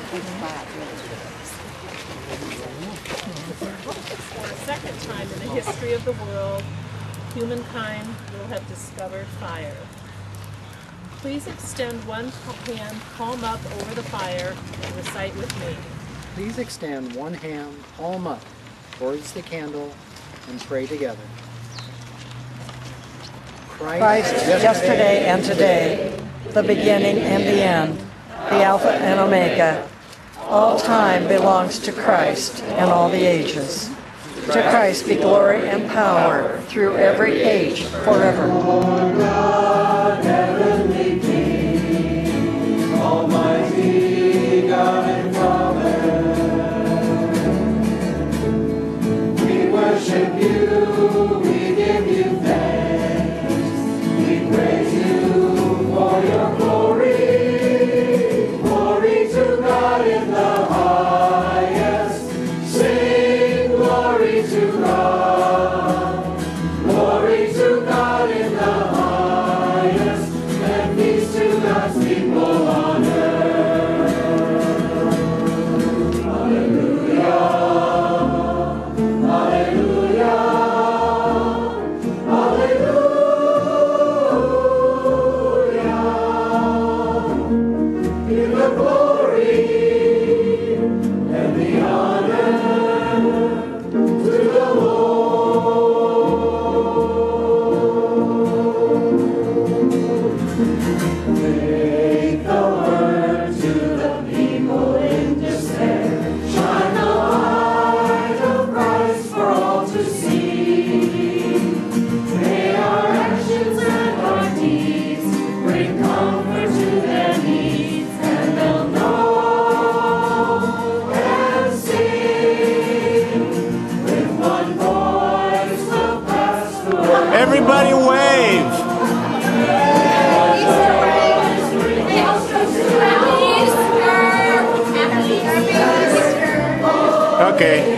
For a second time in the history of the world, humankind will have discovered fire. Please extend one hand, palm up over the fire, and recite with me. Please extend one hand, palm up, towards the candle, and pray together. Christ, yesterday and today, the beginning and the end, the Alpha and Omega. All time belongs to Christ and all the ages. To Christ be glory and power through every age forever. Lord God, heavenly King, Almighty God and Father, we worship you, we give you thanks, we praise you for your glory, glory to God in the highest, sing glory to God, glory to God in the highest, and peace to God's people on earth. Hallelujah, hallelujah, hallelujah. Give the glory and the honor to the Make the word to the people in despair. Shine the light of Christ for all to see. May our actions and our deeds bring comfort to their needs, and they'll know and sing. With one voice we'll pass the word. Everybody wave! Okay.